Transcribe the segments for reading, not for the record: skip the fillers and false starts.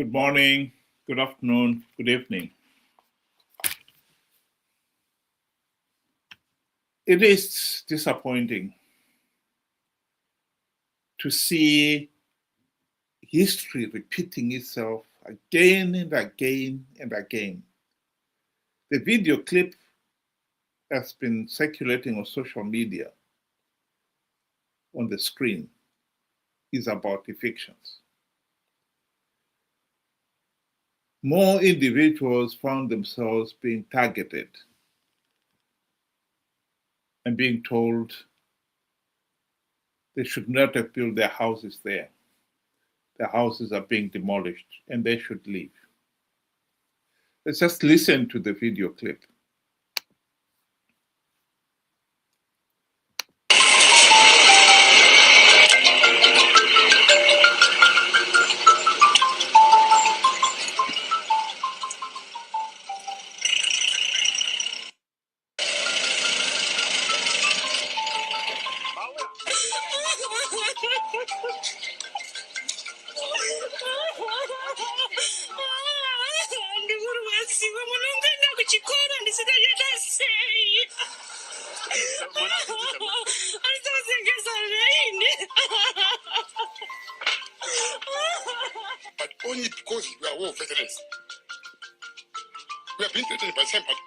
Good morning, good afternoon, good evening. It is disappointing to see history repeating itself again and again and again. The video clip has been circulating on social media on the screen is about evictions. More individuals found themselves being targeted and being told they should not have built their houses there. Their houses are being demolished and they should leave. Let's just listen to the video clip. But only because we are all veterans. We have been threatened by somebody.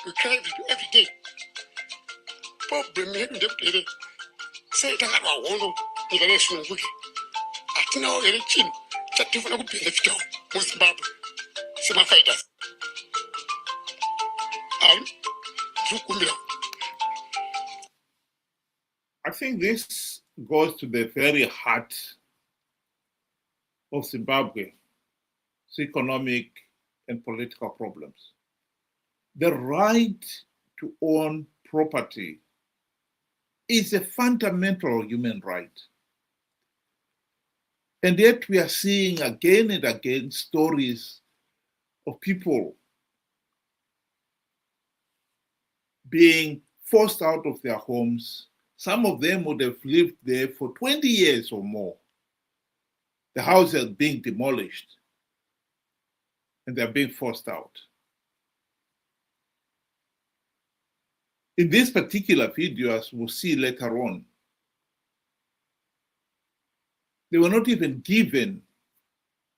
We cry every day. Problem here in the say it about one in the nation of Wiki. I know any chin that you want to be left out. Most Zimbabwe. Some fighters. I think this goes to the very heart of Zimbabwe's economic and political problems. The right to own property is a fundamental human right. And yet we are seeing again and again stories of people being forced out of their homes. Some of them would have lived there for 20 years or more. The houses are being demolished and they're being forced out. In this particular video, as we'll see later on, they were not even given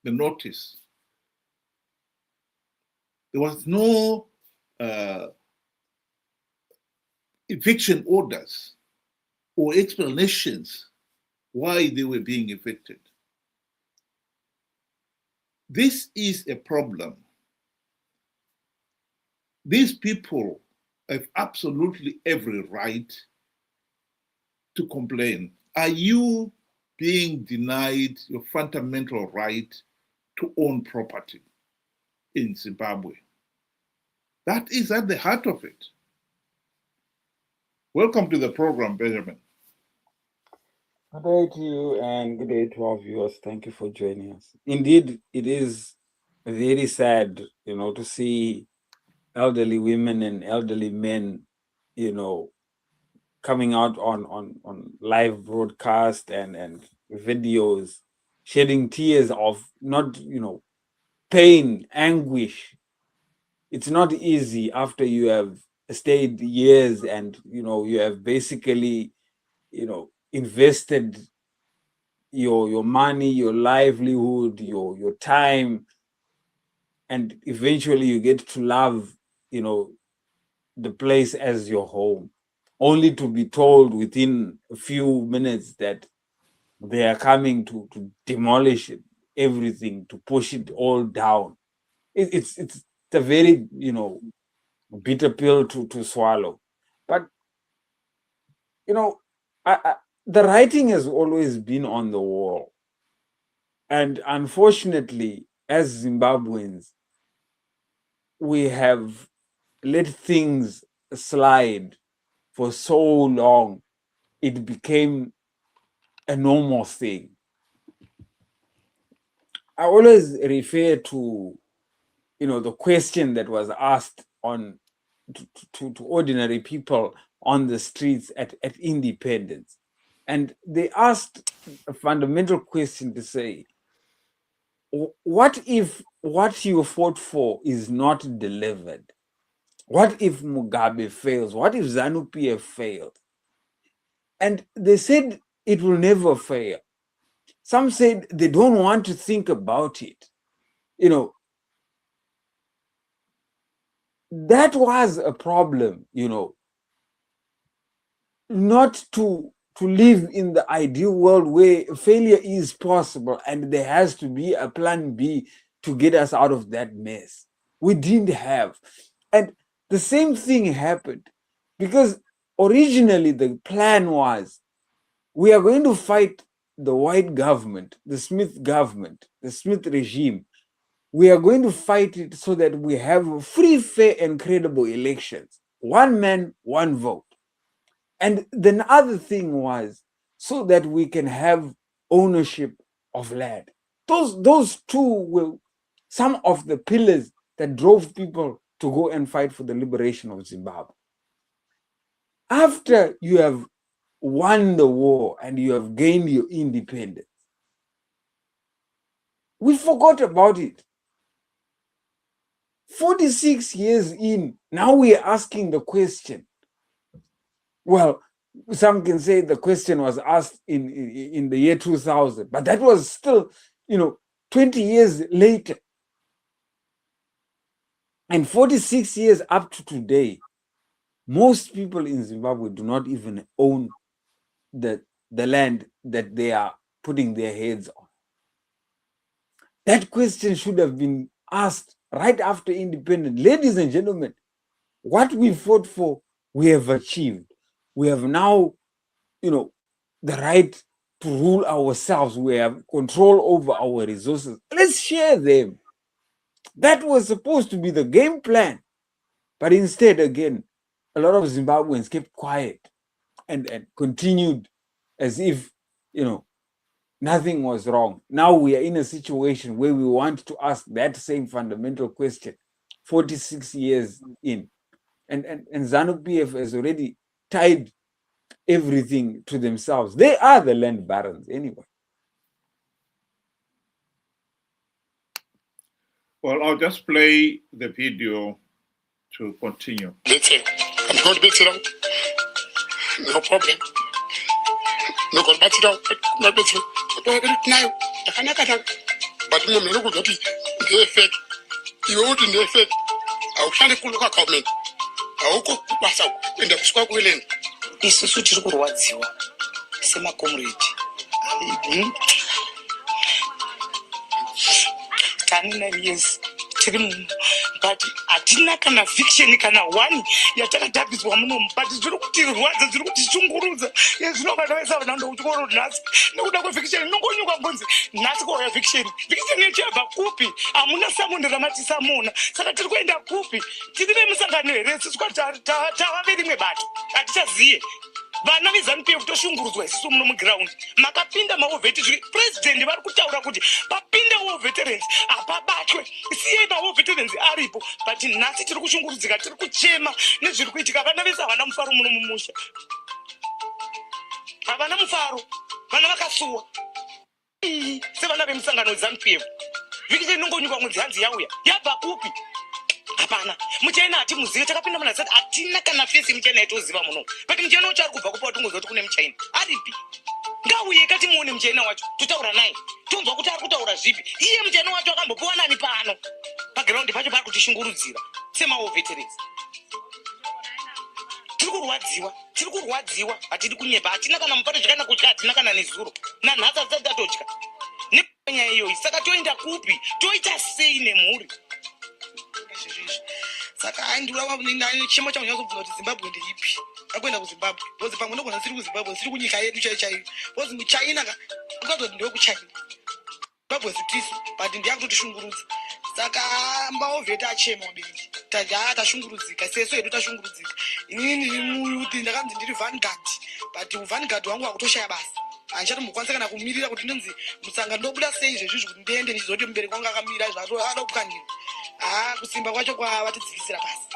the notice. There was no eviction orders or explanations why they were being evicted. This is a problem. These people have absolutely every right to complain. Are you being denied your fundamental right to own property in Zimbabwe? That is at the heart of it. Welcome to the program, Benjamin. Good day to you and good day to our viewers. Thank you for joining us. Indeed, it is very sad, to see elderly women and elderly men, coming out on live broadcast and videos, shedding tears of not, pain, anguish. It's not easy after you have stayed years and, you have basically, invested your money, your livelihood, your time, and eventually you get to love, the place as your home, only to be told within a few minutes that they are coming to demolish everything, to push it all down. It's a very, bitter pill to swallow. But, the writing has always been on the wall. And unfortunately, as Zimbabweans, we have let things slide for so long, it became a normal thing. I always refer to, the question that was asked to ordinary people on the streets at independence. And they asked a fundamental question to say, what if what you fought for is not delivered? What if Mugabe fails? What if Zanu PF failed? And they said it will never fail. Some said they don't want to think about it. You know, that was a problem, you know, not to live in the ideal world where failure is possible and there has to be a plan B to get us out of that mess. We didn't have. And the same thing happened because originally the plan was we are going to fight the white government, the Smith government, the Smith regime. We are going to fight it so that we have free, fair, and credible elections. One man, one vote. And the other thing was so that we can have ownership of land. Those two were some of the pillars that drove people to go and fight for the liberation of Zimbabwe. After you have won the war and you have gained your independence, we forgot about it. 46 years in, now we are asking the question. Well, some can say the question was asked in the year 2000, but that was still, 20 years later. And 46 years up to today, most people in Zimbabwe do not even own the land that they are putting their heads on. That question should have been asked right after independence. Ladies and gentlemen, what we fought for, we have achieved. We have now, the right to rule ourselves. We have control over our resources. Let's share them. That was supposed to be the game plan. But instead, again, a lot of Zimbabweans kept quiet and continued as if, nothing was wrong. Now we are in a situation where we want to ask that same fundamental question 46 years in. And Zanu PF has already tied everything to themselves. They are the land barons anyway. Well, I'll just play the video to continue. Listen, I'm going to beat it out. No problem. No going to beat it out. No beat it out. Now, but no, no, good. The effect. You want the effect. I'll try to look at comment. I'll go pass out in the square willing. This is such a good one. Sema comrade. Yes, but atina kana fiction kana one yatakadhabhiswa muno but zviri kuti rwadza zviri kuti shungurudza zvinokadavesa vanhu uchikoro nhasi nekuda kwefiction inongonyuka kunzi nhasi kwauya fiction yechiyabva kupi hamuna samoni ramati samona saka tiri kuenda kupi tiri vemusangano here siswa tavave rimwe bato hatichaziye vana veZanu PF toshungurudzwa isusu muno muground makapinda maovheti president vari kutaura kuti papinde veterans apabatwe siyei maveterans aripo but nhasi tiri kushungurudzika tiri kuchema nezviri kuitika vana vese havana mufaro muno mumusha havana mufaro vana vakasuwa sevana vemusangano weZanu PF vikise inongonyuka mwedzi hanzi yauya yabva kupi hapana muchaina hati muzive takapinda muna zati hatina kana fesi muchaina yaitoziva muno but muchaina wacho ari kubva kupa watongoziva kuti kune muchaina aripi ngauye kati muone muchaina wacho totaura naye tonzwa kuti ari kutaura zvipi iye muchaina wacho akambopiwa nani pano pagiraundi pacho pari kutishungurudzira semaveterans tiri kurwadziwa hatidi kunyepa hatina kana mupato zvakana kutya hatina kana nezuro nanhasi hatisati tatotya nenyaya iyoyi saka toenda kupi toita sei nemhuri saka haindiura chimo changu nyazobvunza kuti Zimbabwe ndeipi akuenda kuZimbabwe bhozi pamwe ndogona siri kuZimbabwe siri kunyika yedu chaiyo bhozi muchaina ukazoti ndiwe kuchaina Zimbabwe sitisu but ndiyakutotishungurudza saka maovheti achema mubereki tashungurudzika seso hedu tashungurudzika inini ndiri muyuthi ndakanzi ndiri vanguard but vanguard wangu wakutoshaya basa handichatombokwanisa kana kumirira kuti ndinzi musangano ndobuda sei izvezvizvi kuti ndiende ndizoti mubereki wangu akamira zvatoada kukanira kusimba kwacho kwavatidzikisira pasi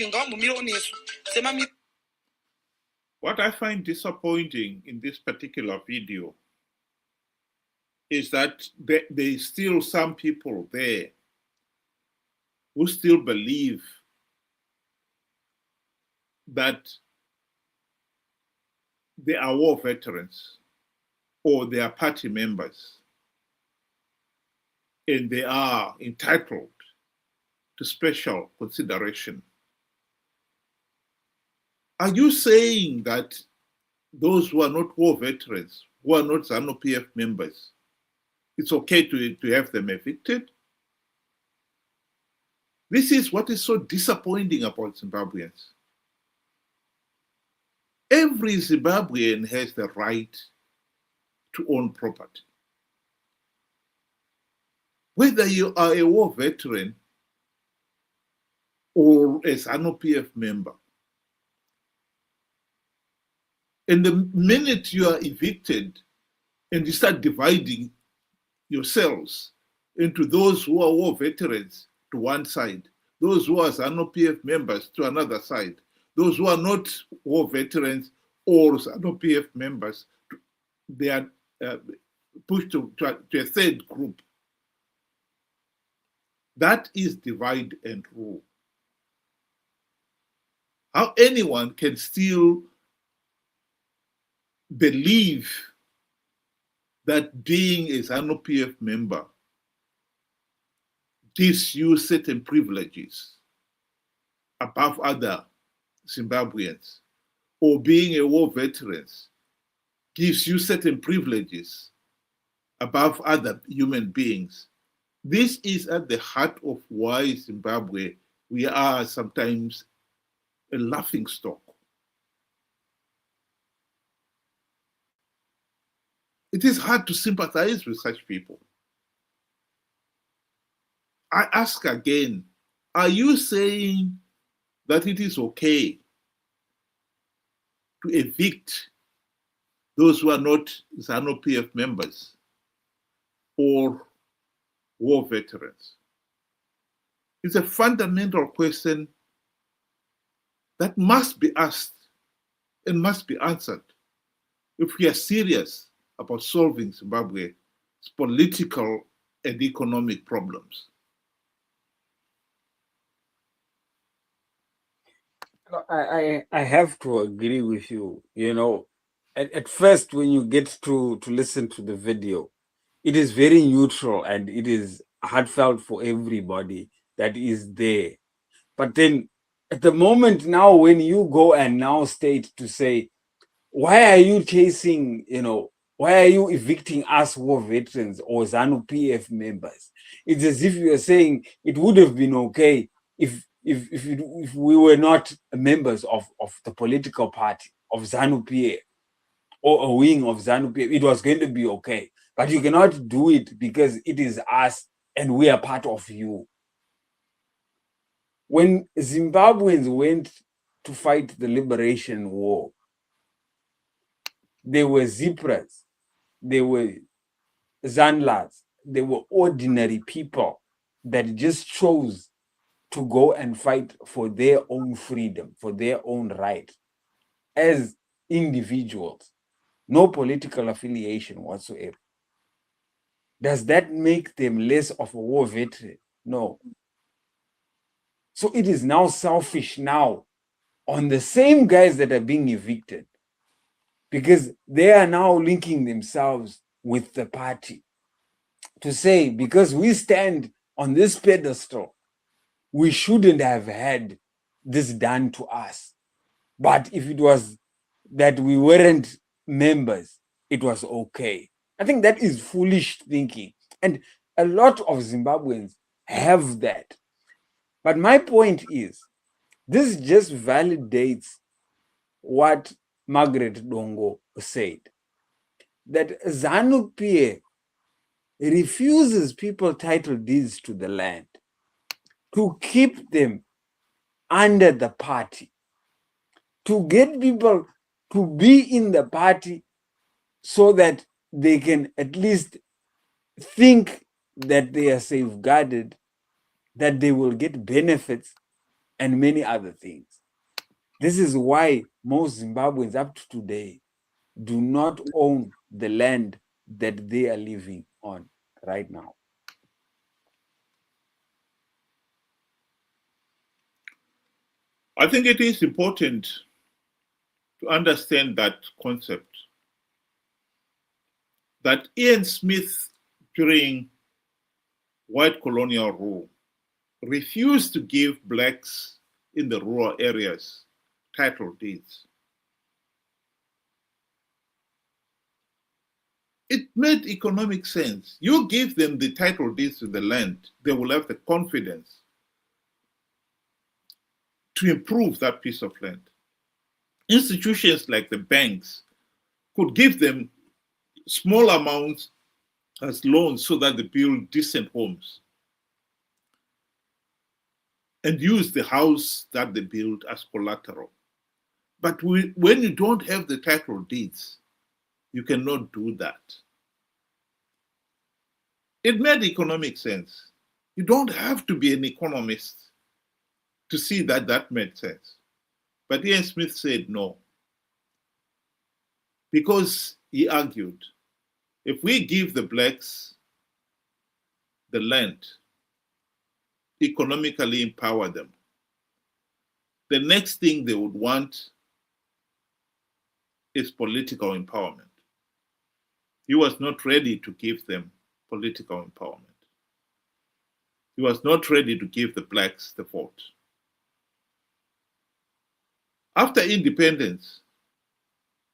ngavambomirawo nesu semamira. What I find disappointing in this particular video is that there's still some people there who still believe that they are war veterans or they are party members and they are entitled to special consideration. Are you saying that those who are not war veterans, who are not Zanu PF members, it's okay to have them evicted? This is what is so disappointing about Zimbabweans. Every Zimbabwean has the right to own property. Whether you are a war veteran or a Zanu PF member, and the minute you are evicted and you start dividing yourselves into those who are war veterans to one side, those who are Zanu PF members to another side, those who are not war veterans or Zanu PF members, they are pushed to a third group. That is divide and rule. How anyone can still believe that being a Zanu PF member gives you certain privileges above other Zimbabweans, or being a war veteran gives you certain privileges above other human beings. This is at the heart of why Zimbabwe, we are sometimes a laughingstock. It is hard to sympathize with such people. I ask again, are you saying that it is okay to evict those who are not Zanu PF members or war veterans? It's a fundamental question that must be asked and must be answered if we are serious about solving Zimbabwe's political and economic problems. I have to agree with you. You know, at first when you get to listen to the video, it is very neutral and it is heartfelt for everybody that is there. But then at the moment now, when you go and now state to say, why are you chasing, why are you evicting us war veterans or Zanu PF members? It's as if you are saying it would have been okay if we were not members of the political party of Zanu PF or a wing of Zanu PF. It was going to be okay. But you cannot do it because it is us and we are part of you. When Zimbabweans went to fight the liberation war, they were Zipras, they were Zanlas, they were ordinary people that just chose to go and fight for their own freedom, for their own right, as individuals, no political affiliation whatsoever. Does that make them less of a war veteran? No. So it is now selfish now on the same guys that are being evicted, because they are now linking themselves with the party to say, because we stand on this pedestal, we shouldn't have had this done to us. But if it was that we weren't members, it was okay. I think that is foolish thinking. And a lot of Zimbabweans have that. But my point is, this just validates what Margaret Dongo said, that Zanu PF refuses people title deeds to the land to keep them under the party, to get people to be in the party so that they can at least think that they are safeguarded, that they will get benefits and many other things. This is why most Zimbabweans up to today do not own the land that they are living on right now? I think it is important to understand that concept that Ian Smith, during white colonial rule, refused to give blacks in the rural areas title deeds. It made economic sense. You give them the title deeds to the land, they will have the confidence to improve that piece of land. Institutions like the banks could give them small amounts as loans so that they build decent homes and use the house that they build as collateral. But when you don't have the title deeds, you cannot do that. It made economic sense. You don't have to be an economist to see that that made sense. But Ian Smith said no. Because he argued, if we give the blacks the land, economically empower them, the next thing they would want is political empowerment. He was not ready to give them political empowerment. He was not ready to give the blacks the vote. After independence,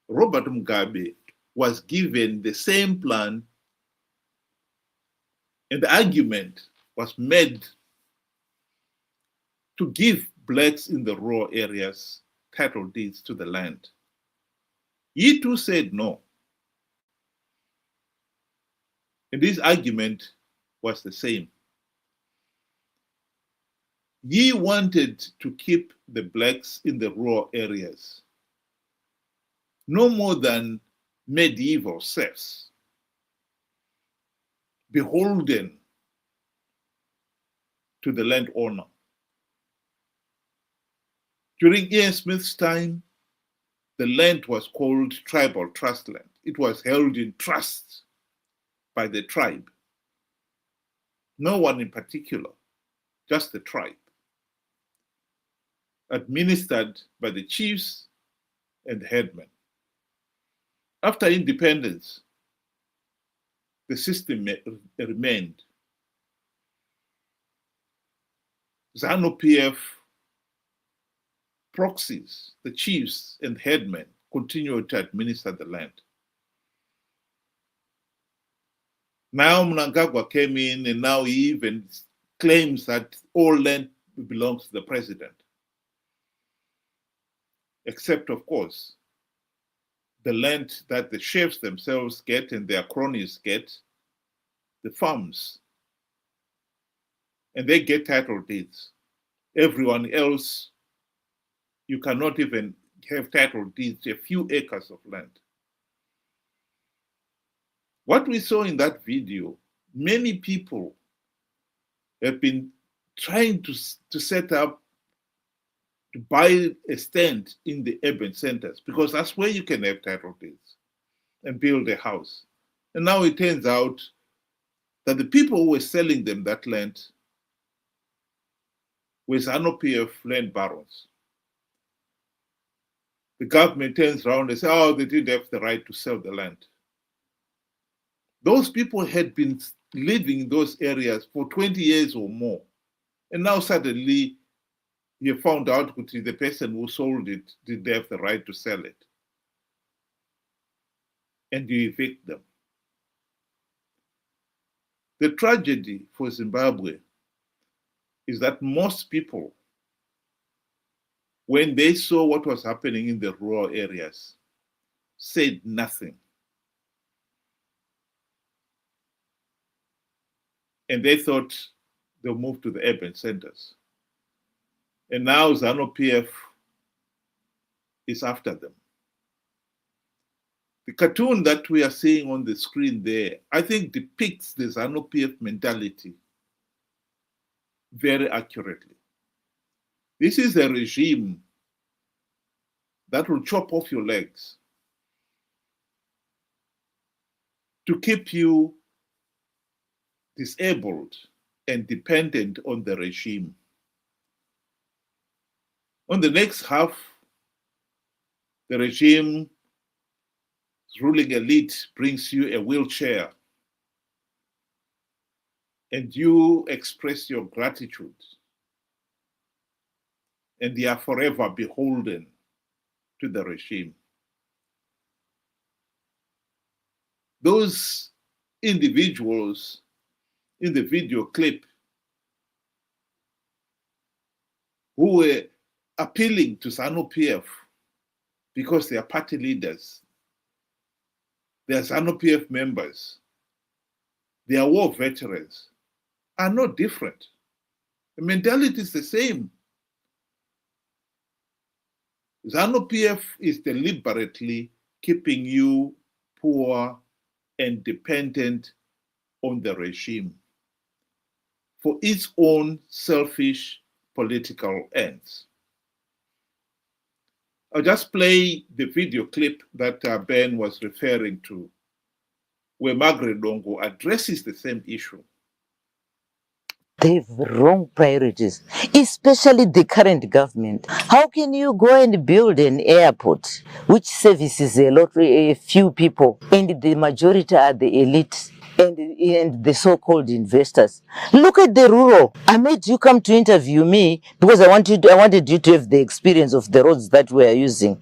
Robert Mugabe was given the same plan, and the argument was made to give blacks in the rural areas title deeds to the land. He too said no. And this argument was the same. He wanted to keep the blacks in the rural areas no more than medieval serfs, beholden to the landowner. During Ian Smith's time, the land was called tribal trust land. It was held in trust by the tribe. No one in particular, just the tribe. Administered by the chiefs and headmen. After independence, the system remained. Zanu PF proxies, the chiefs and headmen, continued to administer the land. Now Mnangagwa came in, and now he even claims that all land belongs to the president. Except, of course, the land that the chiefs themselves get and their cronies get, the farms. And they get title deeds. Everyone else, you cannot even have title deeds, a few acres of land. What we saw in that video, many people have been trying to set up, to buy a stand in the urban centers, because that's where you can have title deeds and build a house. And now it turns out that the people who were selling them that land were Zanu PF land barons. The government turns around and says, oh, they didn't have the right to sell the land. Those people had been living in those areas for 20 years or more. And now suddenly you found out that the person who sold it didn't have the right to sell it. And you evict them. The tragedy for Zimbabwe is that most people, when they saw what was happening in the rural areas, said nothing. And they thought they'll move to the urban centers. And now Zanu PF is after them. The cartoon that we are seeing on the screen there, I think depicts the Zanu PF mentality very accurately. This is a regime that will chop off your legs to keep you disabled and dependent on the regime. On the next half, the regime's ruling elite brings you a wheelchair and you express your gratitude and you are forever beholden to the regime. Those individuals in the video clip who were appealing to Zanu PF because they are party leaders, they are Zanu PF members, they are war veterans, are not different. The mentality is the same. Zanu PF is deliberately keeping you poor and dependent on the regime for its own selfish political ends. I'll just play the video clip that Ben was referring to, where Margaret Dongo addresses the same issue. They have wrong priorities, especially the current government. How can you go and build an airport which services a few people, and the majority are the elite and the so-called investors? Look at the rural. I made you come to interview me because I wanted you to have the experience of the roads that we are using.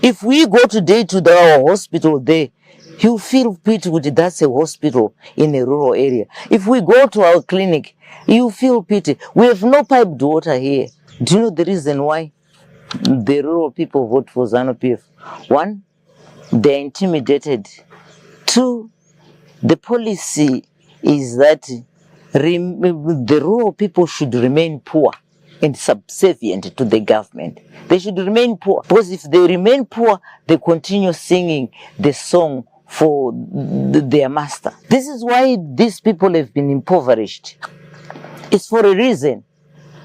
If we go today to our hospital there, you feel pity with that's a hospital in a rural area. If we go to our clinic, you feel pity. We have no piped water here. Do you know the reason why the rural people vote for Zanu PF? One, they're intimidated. Two, the policy is that the rural people should remain poor and subservient to the government. They should remain poor, because if they remain poor, they continue singing the song for their master. This is why these people have been impoverished. It's for a reason.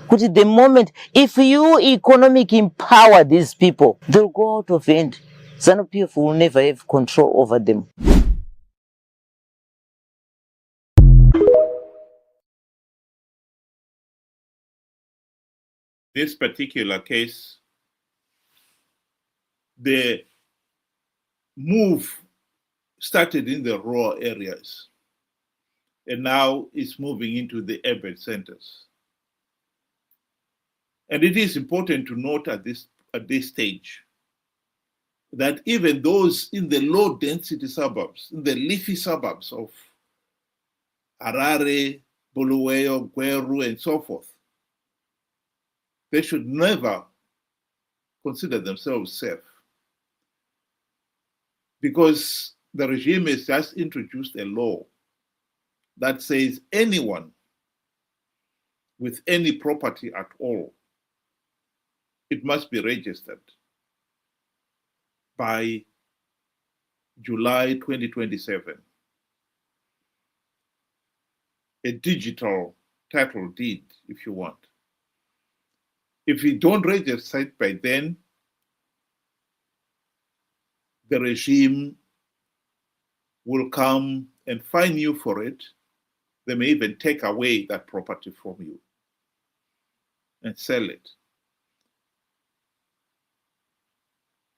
Because at the moment, if you economic empower these people, they'll go out of hand. Zanu PF will never have control over them. This particular case, the move started in the rural areas and now it's moving into the urban centers. And it is important to note at this stage that even those in the low density suburbs, in the leafy suburbs of Harare, Bulawayo, Gweru, and so forth, they should never consider themselves safe, because the regime has just introduced a law that says anyone with any property at all, it must be registered by July 2027. A digital title deed, if you want. If you don't register it by then, the regime will come and fine you for it. They may even take away that property from you and sell it.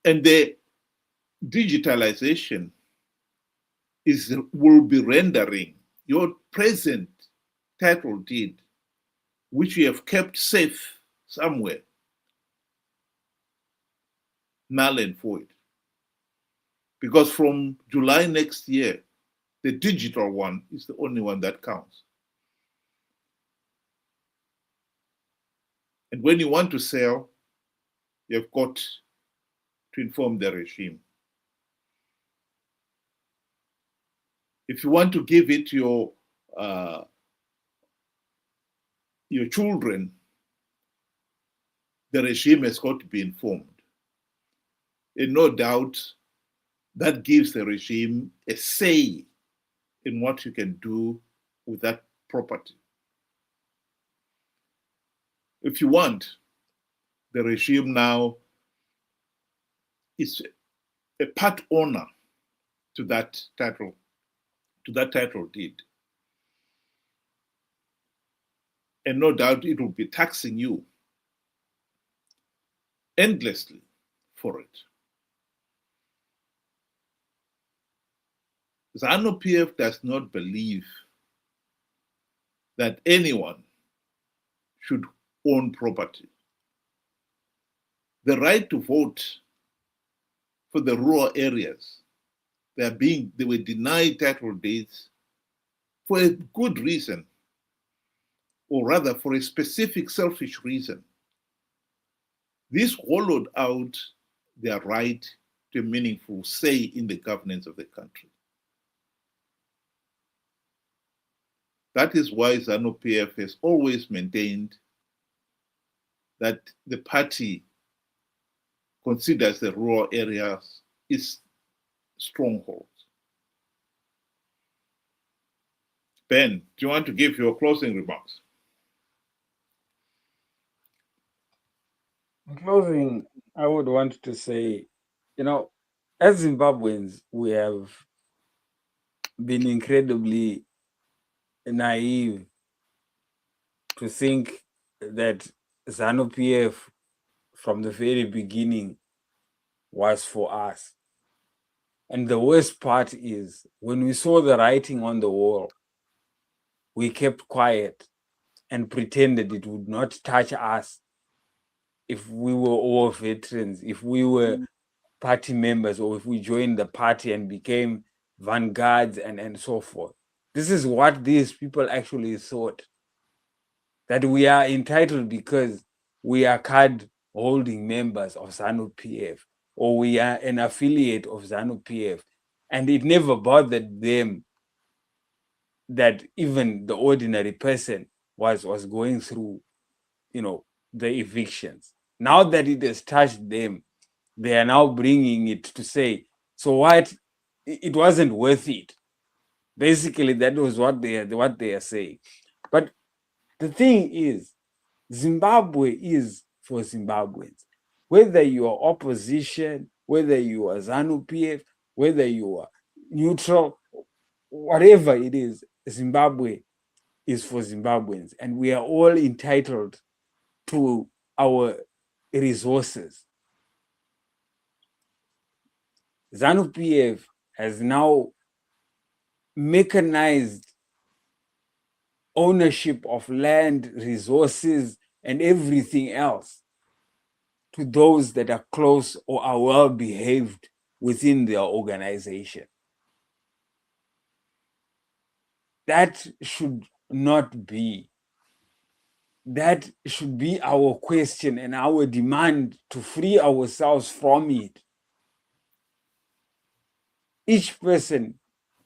And the digitalization will be rendering your present title deed, which you have kept safe somewhere, null and void. Because from July next year, the digital one is the only one that counts. And when you want to sell, you've got to inform the regime. If you want to give it your children, the regime has got to be informed. And no doubt that gives the regime a say in what you can do with that property. If you want, the regime now is a part owner to that title deed. And no doubt it will be taxing you endlessly for it. Zanu PF does not believe that anyone should own property. The right to vote for the rural areas, they were denied title deeds for a good reason, or rather for a specific selfish reason. This hollowed out their right to a meaningful say in the governance of the country. That is why Zanu PF has always maintained that the party considers the rural areas its strongholds. Ben, do you want to give your closing remarks? In closing, I would want to say, as Zimbabweans, we have been incredibly naive to think that Zanu PF from the very beginning was for us. And the worst part is when we saw the writing on the wall, we kept quiet and pretended it would not touch us if we were all veterans, if we were party members, or if we joined the party and became vanguards and so forth. This is what these people actually thought, that we are entitled because we are card holding members of Zanu PF, or we are an affiliate of Zanu PF. And it never bothered them that even the ordinary person was going through, the evictions. Now that it has touched them, they are now bringing it to say, so what? It wasn't worth it. Basically, that was what they are saying. But the thing is, Zimbabwe is for Zimbabweans. Whether you are opposition, whether you are ZANU PF, whether you are neutral, whatever it is, Zimbabwe is for Zimbabweans. And we are all entitled to our resources. ZANU PF has now mechanized ownership of land, resources, and everything else to those that are close or are well behaved within their organization. That should not be. That should be our question and our demand to free ourselves from it. Each person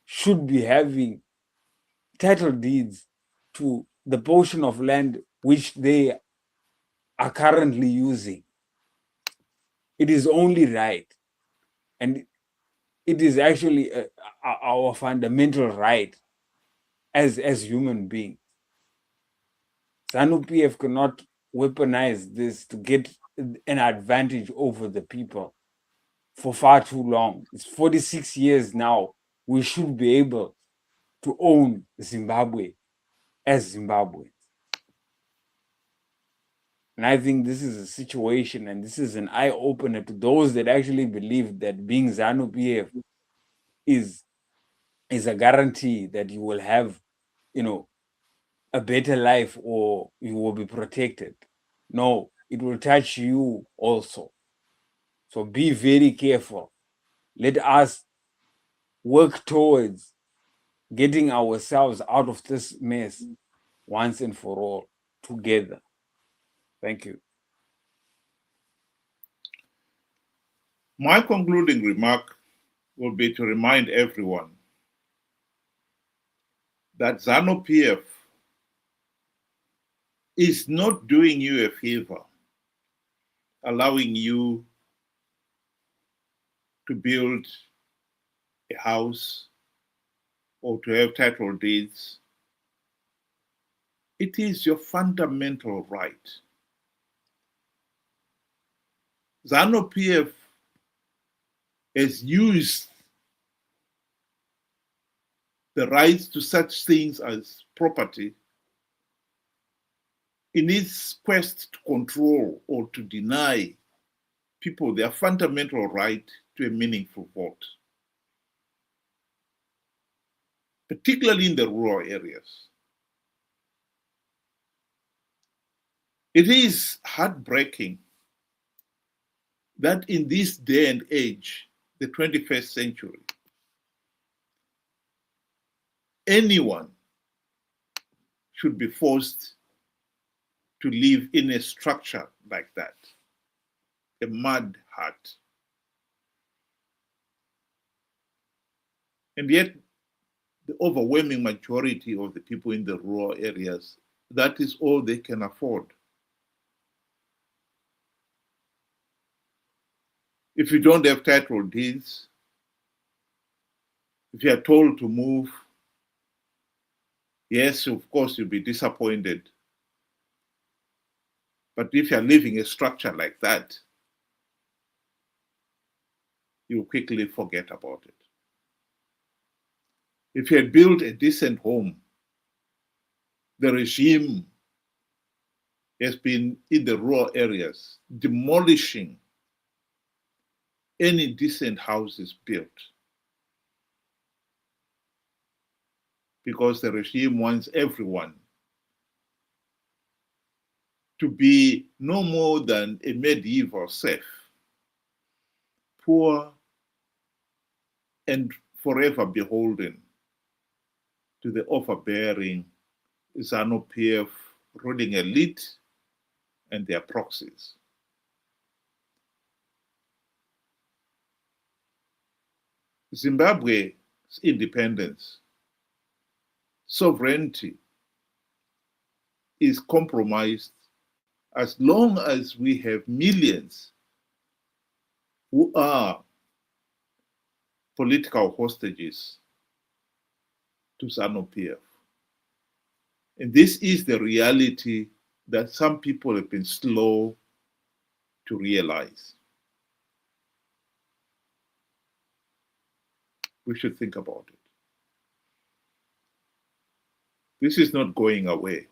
should be having title deeds to the portion of land which they are currently using. It is only right. And it is actually our fundamental right as human beings. ZANU PF cannot weaponize this to get an advantage over the people for far too long. It's 46 years now. We should be able to own Zimbabwe as Zimbabweans. And I think this is a situation, and this is an eye-opener to those that actually believe that being ZANU PF is a guarantee that you will have, a better life or you will be protected. No, it will touch you also. So be very careful. Let us work towards getting ourselves out of this mess once and for all together. Thank you. My concluding remark will be to remind everyone that ZANU PF is not doing you a favor, allowing you to build a house or to have title deeds. It is your fundamental right. ZANU PF has used the rights to such things as property in its quest to control or to deny people their fundamental right to a meaningful vote, particularly in the rural areas. It is heartbreaking that in this day and age, the 21st century, anyone should be forced to live in a structure like that, a mud hut. And yet, the overwhelming majority of the people in the rural areas, that is all they can afford. If you don't have title deeds, if you are told to move, yes, of course, you'll be disappointed. But if you're living a structure like that, you quickly forget about it. If you had built a decent home, the regime has been in the rural areas demolishing any decent houses built because the regime wants everyone to be no more than a medieval serf, poor and forever beholden to the overbearing Zanu PF ruling elite and their proxies. Zimbabwe's independence, sovereignty is compromised as long as we have millions who are political hostages to Zanu PF. And this is the reality that some people have been slow to realize. We should think about it. This is not going away.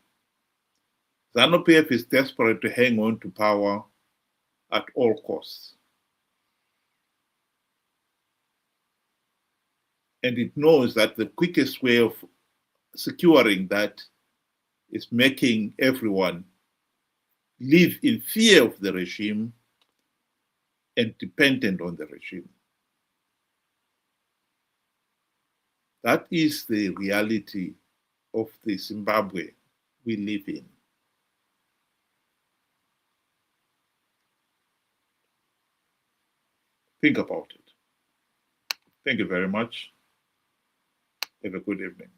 Zanu PF is desperate to hang on to power at all costs. And it knows that the quickest way of securing that is making everyone live in fear of the regime and dependent on the regime. That is the reality of the Zimbabwe we live in. Think about it. Thank you very much. Have a good evening.